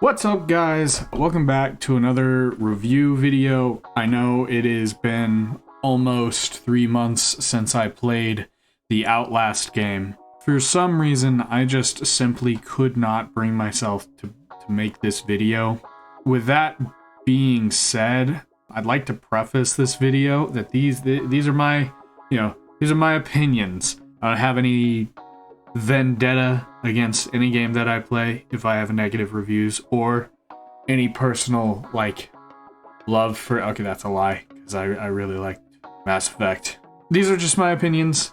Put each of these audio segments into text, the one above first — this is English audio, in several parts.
What's up, guys? Welcome back to another review video. I know it has been almost 3 months since I played the Outlast game. For some reason, I just simply could not bring myself to make this video. With that being said, I'd like to preface this video that these are my, these are my opinions. I don't have any vendetta against any game that I play if I have negative reviews or any personal love for, okay, that's a lie, because I really liked Mass Effect. These are just my opinions,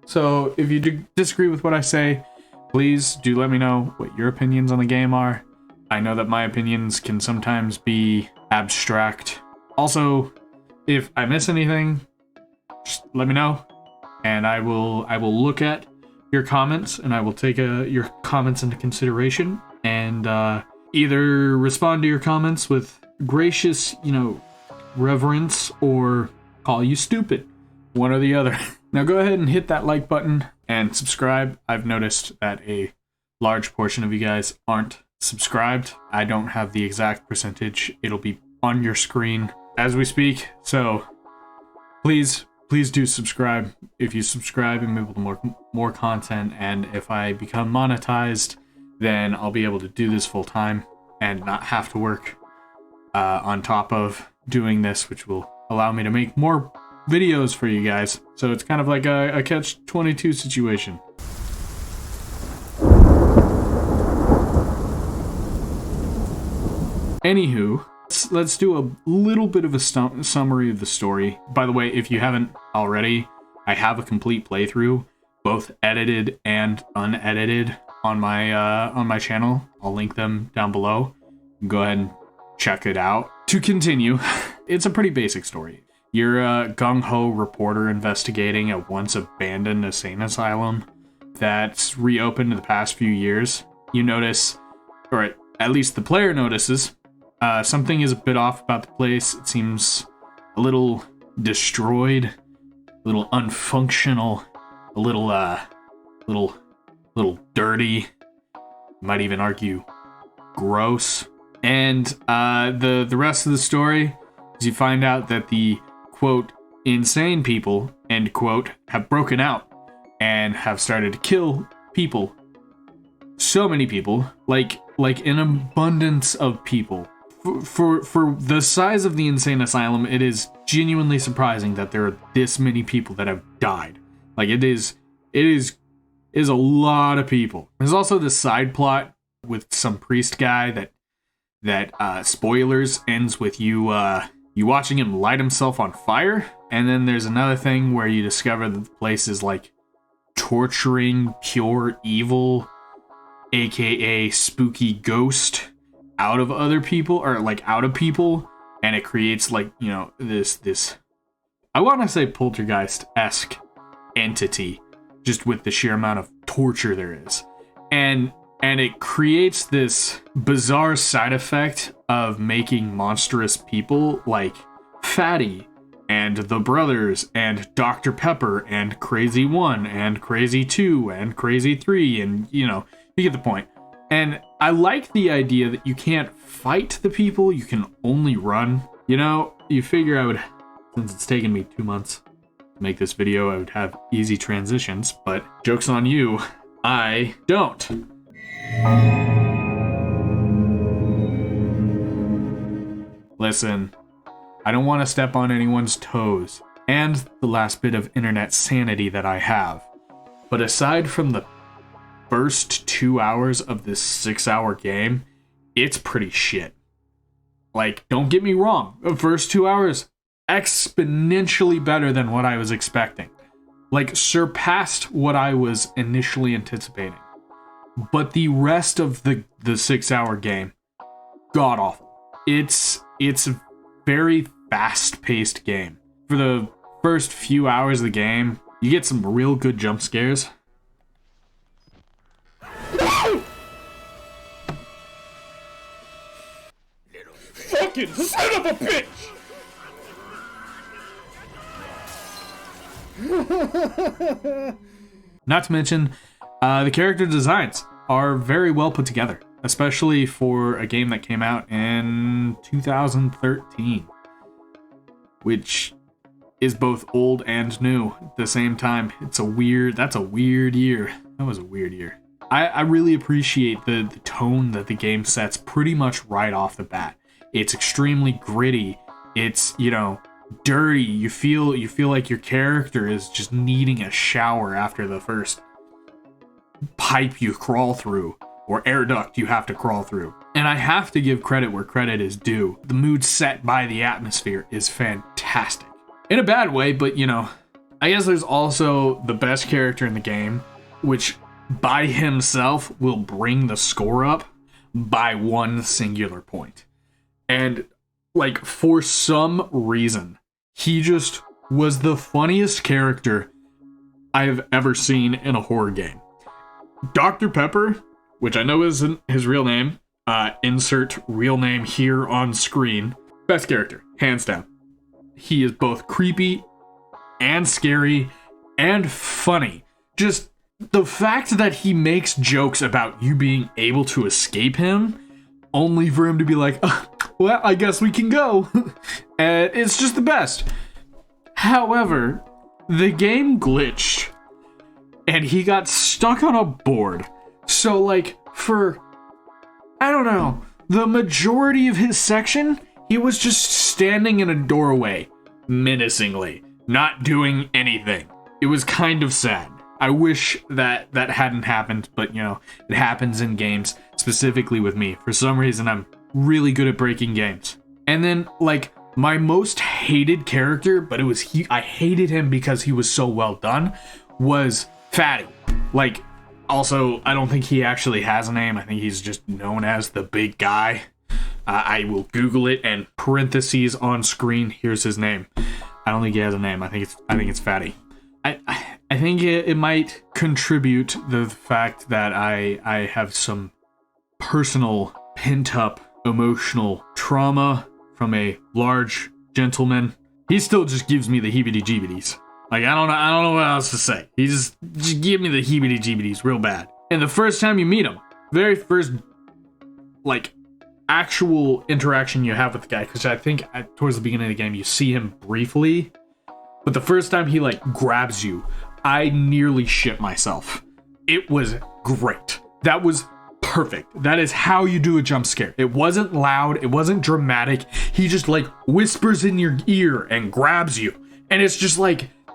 so if you disagree with what I say, please do let me know what your opinions on the game are. I know that my opinions can sometimes be abstract. Also, if I miss anything, just let me know and I will look at your comments, and I will take your comments into consideration and either respond to your comments with gracious, reverence, or call you stupid. One or the other. Now go ahead and hit that like button and subscribe. I've noticed that a large portion of you guys aren't subscribed. I don't have the exact percentage. It'll be on your screen as we speak. So please do subscribe. If you subscribe, I'm able to more content, and if I become monetized, then I'll be able to do this full time and not have to work on top of doing this, which will allow me to make more videos for you guys. So it's kind of like a catch-22 situation. Anywho, let's do a little bit of a summary of the story. By the way, if you haven't already, I have a complete playthrough, both edited and unedited, on my channel. I'll link them down below. Go ahead and check it out. To continue, it's a pretty basic story. You're a gung-ho reporter investigating a once abandoned insane asylum that's reopened in the past few years. You notice, or at least the player notices, something is a bit off about the place. It seems a little destroyed, a little unfunctional, a little dirty. Might even argue gross. And the rest of the story is you find out that the quote insane people end quote have broken out and have started to kill people. So many people, like an abundance of people. For the size of the insane asylum, it is genuinely surprising that there are this many people that have died. Like, it is a lot of people. There's also this side plot with some priest guy that spoilers, ends with you watching him light himself on fire. And then there's another thing where you discover that the place is like torturing pure evil, aka spooky ghost, out of other people, or out of people, and it creates this I want to say poltergeist-esque entity, just with the sheer amount of torture there is, and it creates this bizarre side effect of making monstrous people like Fatty and the Brothers and Dr. Pepper and Crazy 1 and Crazy 2 and Crazy 3, and you get the point. And I like the idea that you can't fight the people, you can only run. You figure I would, since it's taken me 2 months to make this video, I would have easy transitions, but joke's on you, I don't. Listen, I don't want to step on anyone's toes, and the last bit of internet sanity that I have, but aside from the first 2 hours of this 6-hour game, it's pretty shit. Don't get me wrong, the first 2 hours, exponentially better than what I was expecting. Surpassed what I was initially anticipating. But the rest of the 6-hour game, god awful. It's a very fast-paced game. For the first few hours of the game, you get some real good jump scares. Fucking son of a bitch! Not to mention, the character designs are very well put together. especially for a game that came out in 2013, which is both old and new at the same time. That's a weird year. That was a weird year. I really appreciate the tone that the game sets pretty much right off the bat. It's extremely gritty. It's, dirty. You feel like your character is just needing a shower after the first pipe you crawl through, or air duct you have to crawl through. And I have to give credit where credit is due. The mood set by the atmosphere is fantastic. In a bad way, but I guess there's also the best character in the game, which by himself will bring the score up by one singular point. And for some reason, he just was the funniest character I have ever seen in a horror game. Dr. Pepper, which I know isn't his real name, insert real name here on screen. Best character, hands down. He is both creepy and scary and funny. Just the fact that he makes jokes about you being able to escape him, only for him to be like, well, I guess we can go. And it's just the best. However, the game glitched and he got stuck on a board. So for, I don't know, the majority of his section, he was just standing in a doorway, menacingly, not doing anything. It was kind of sad. I wish that hadn't happened, but it happens in games, specifically with me. For some reason, I'm really good at breaking games. And then, my most hated character, but I hated him because he was so well done, was Fatty. Also, I don't think he actually has a name. I think he's just known as the big guy. I will Google it, and parentheses on screen, here's his name. I don't think he has a name. I think it's Fatty. I think it might contribute the fact that I have some personal pent-up emotional trauma from a large gentleman. He still just gives me the heebie-jeebies. I don't know what else to say. He just give me the heebie-jeebies real bad. And the first time you meet him, very first actual interaction you have with the guy, because I think towards the beginning of the game you see him briefly, but the first time he grabs you, I nearly shit myself. It was great. That was perfect. That is how you do a jump scare. It wasn't loud, it wasn't dramatic. He just whispers in your ear and grabs you, and it's just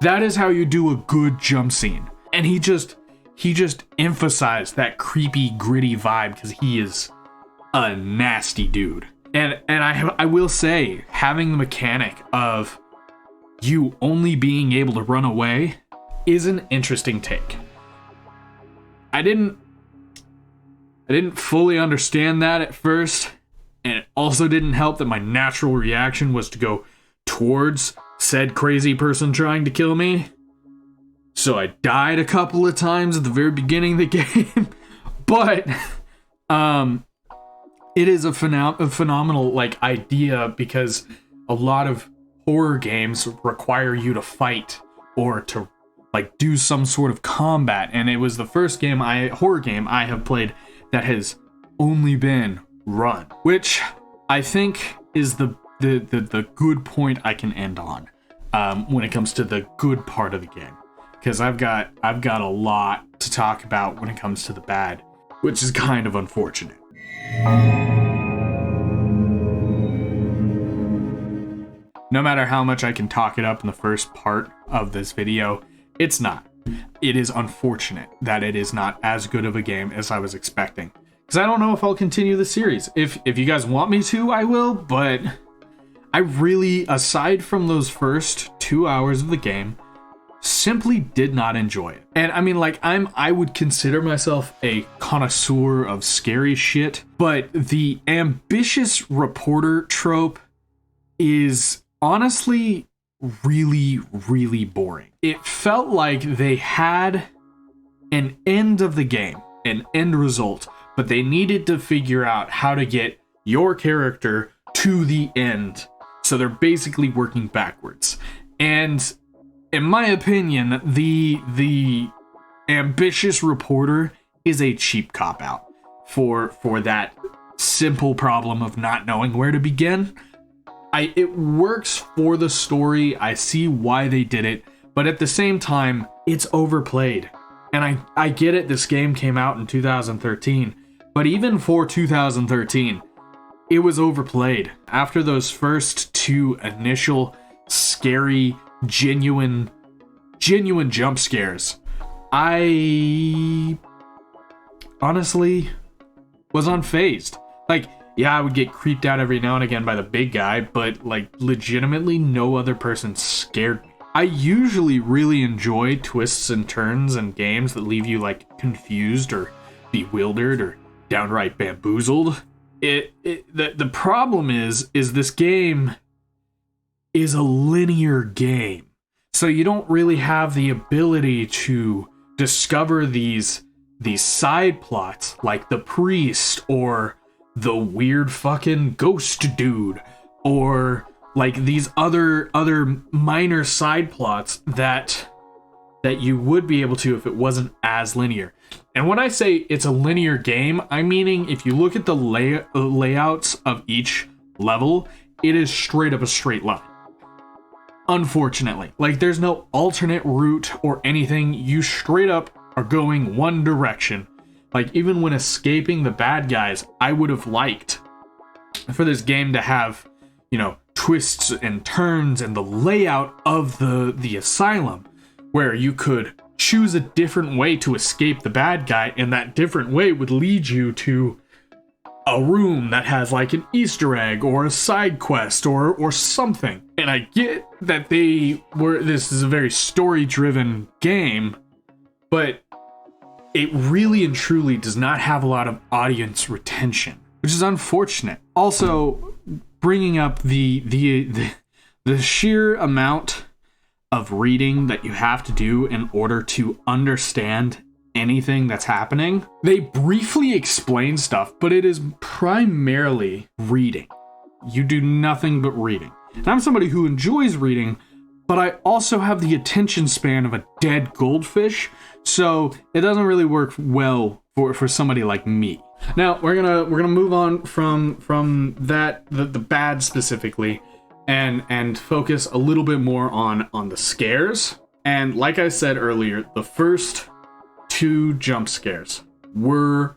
that is how you do a good jump scene. And he just emphasized that creepy, gritty vibe because he is a nasty dude. And I will say, having the mechanic of you only being able to run away is an interesting take. I didn't fully understand that at first, and it also didn't help that my natural reaction was to go towards said crazy person trying to kill me. So I died a couple of times at the very beginning of the game. But it is a phenomenal idea, because a lot of horror games require you to fight or to do some sort of combat, and it was the first horror game I have played that has only been run, which I think is the good point I can end on when it comes to the good part of the game, because I've got a lot to talk about when it comes to the bad, which is kind of unfortunate. No matter how much I can talk it up in the first part of this video, it's not. It is unfortunate that it is not as good of a game as I was expecting, because I don't know if I'll continue the series. If you guys want me to, I will, but I really, aside from those first 2 hours of the game, simply did not enjoy it. And I mean, I would consider myself a connoisseur of scary shit, but the ambitious reporter trope is honestly really, really boring. It felt like they had an end of the game, an end result, but they needed to figure out how to get your character to the end. So they're basically working backwards. And in my opinion, the ambitious reporter is a cheap cop-out. for that simple problem of not knowing where to begin. It works for the story. I see why they did it, but at the same time, it's overplayed. And I get it, this game came out in 2013, but even for 2013, it was overplayed. After those first two initial scary, genuine jump scares, I honestly was unfazed. Like, yeah, I would get creeped out every now and again by the big guy, but like legitimately no other person scared me. I usually really enjoy twists and turns and games that leave you like confused or bewildered or downright bamboozled. The problem is this game is a linear game. So you don't really have the ability to discover these side plots like the priest or the weird fucking ghost dude or like these other minor side plots that you would be able to if it wasn't as linear. And when I say it's a linear game, I'm meaning if you look at the layouts of each level, it is straight up a straight line. Unfortunately, like there's no alternate route or anything. You straight up are going one direction. Like even when escaping the bad guys, I would have liked for this game to have, you know, twists and turns and the layout of the asylum where you could choose a different way to escape the bad guy, and that different way would lead you to a room that has like an Easter egg or a side quest or something. And I get that this is a very story-driven game, but it really and truly does not have a lot of audience retention, which is unfortunate. Also, bringing up the sheer amount of reading that you have to do in order to understand anything that's happening. They briefly explain stuff, but it is primarily reading. You do nothing but reading. And I'm somebody who enjoys reading, but I also have the attention span of a dead goldfish, so it doesn't really work well for somebody like me. Now we're gonna move on from that the bad specifically and focus a little bit more on the scares. And like I said earlier, the first two jump scares were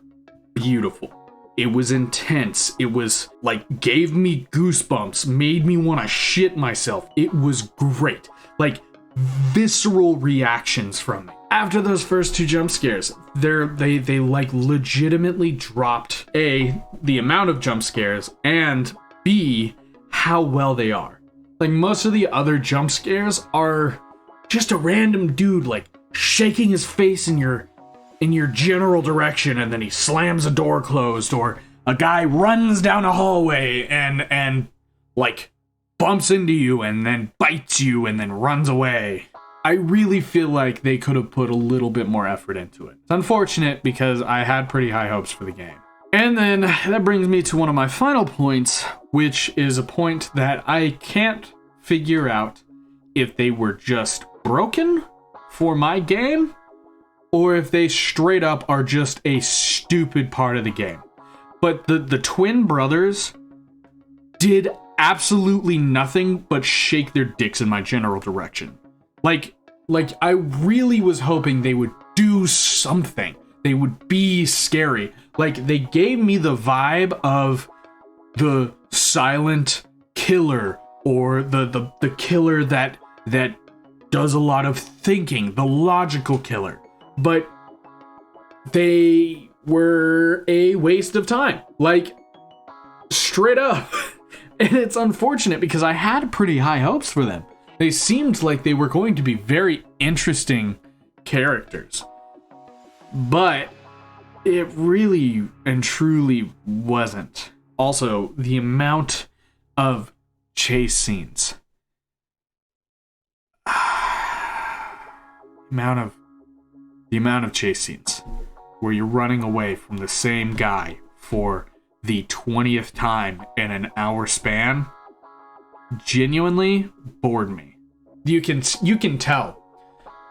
beautiful. It was intense. It was like gave me goosebumps, made me want to shit myself. It was great. Like visceral reactions from me. After those first two jump scares, they like legitimately dropped A, the amount of jump scares, and B, how well they are. Like most of the other jump scares are just a random dude like shaking his face in your general direction, and then he slams a door closed, or a guy runs down a hallway and like bumps into you and then bites you and then runs away. I really feel like they could have put a little bit more effort into it. It's unfortunate because I had pretty high hopes for the game. And then that brings me to one of my final points, which is a point that I can't figure out if they were just broken for my game or if they straight up are just a stupid part of the game. But the twin brothers did absolutely nothing but shake their dicks in my general direction. Like I really was hoping they would do something. They would be scary. Like they gave me the vibe of the silent killer or the killer that does a lot of thinking, the logical killer. But they were a waste of time. Like straight up. And it's unfortunate because I had pretty high hopes for them. They seemed like they were going to be very interesting characters. But it really and truly wasn't. Also, the amount of chase scenes. The amount of chase scenes where you're running away from the same guy for the 20th time in an hour span genuinely bored me. You can tell.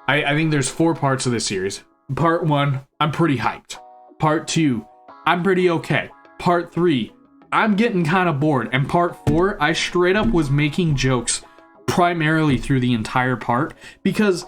I think there's 4 parts of this series. Part 1, I'm pretty hyped. Part 2, I'm pretty okay. Part 3, I'm getting kind of bored. And part 4, I straight up was making jokes primarily through the entire part because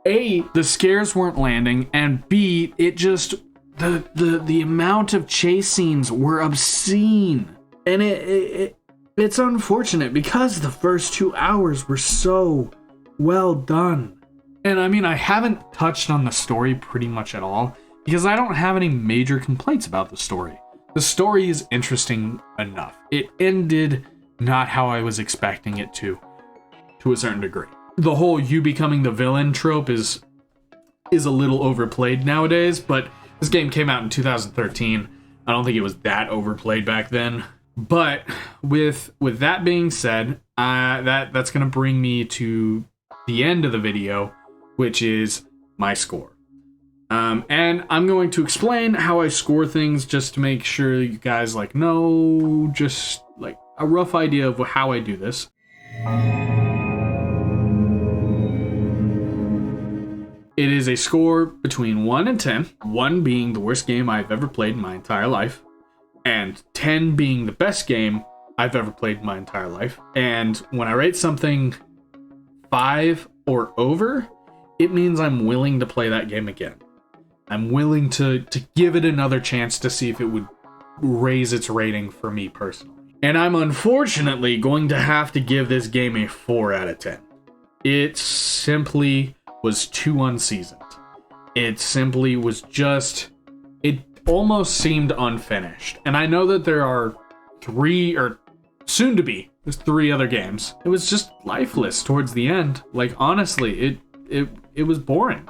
A, the scares weren't landing, and B, it just the amount of chase scenes were obscene. And it's unfortunate because the first 2 hours were so well done. And I mean, I haven't touched on the story pretty much at all because I don't have any major complaints about the story. The story is interesting enough. It ended not how I was expecting it to a certain degree. The whole you becoming the villain trope is a little overplayed nowadays, but this game came out in 2013. I don't think it was that overplayed back then. But with that being said, that's going to bring me to the end of the video, which is my score. And I'm going to explain how I score things just to make sure you guys know just like a rough idea of how I do this. It is a score between 1 and 10, 1 being the worst game I've ever played in my entire life, and 10 being the best game I've ever played in my entire life. And when I rate something 5 or over, it means I'm willing to play that game again. I'm willing to give it another chance to see if it would raise its rating for me personally. And I'm unfortunately going to have to give this game a 4 out of 10. It simply was too unseasoned. It simply was just, it almost seemed unfinished. And I know that there are 3 or soon to be, there's 3 other games. It was just lifeless towards the end. Like honestly, it was boring.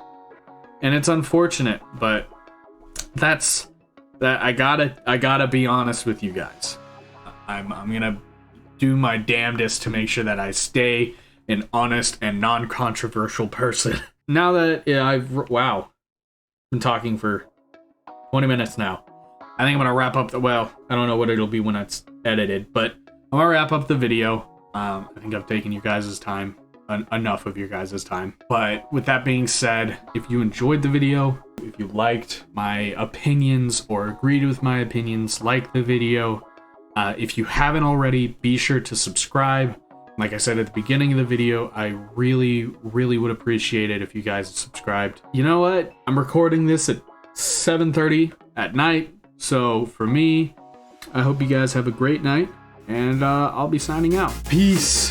And it's unfortunate, but that's that. I gotta be honest with you guys. I'm gonna do my damnedest to make sure that I stay an honest and non-controversial person. Now that I've been talking for 20 minutes now, I think I'm gonna wrap up I don't know what it'll be when it's edited, but I'm gonna wrap up the video. I think I've taken you guys' time, enough of your guys' time. But with that being said, if you enjoyed the video, if you liked my opinions or agreed with my opinions, like the video. If you haven't already, be sure to subscribe. Like I said at the beginning of the video, I really, really would appreciate it if you guys subscribed. You know what? I'm recording this at 7:30 at night. So for me, I hope you guys have a great night, and I'll be signing out. Peace.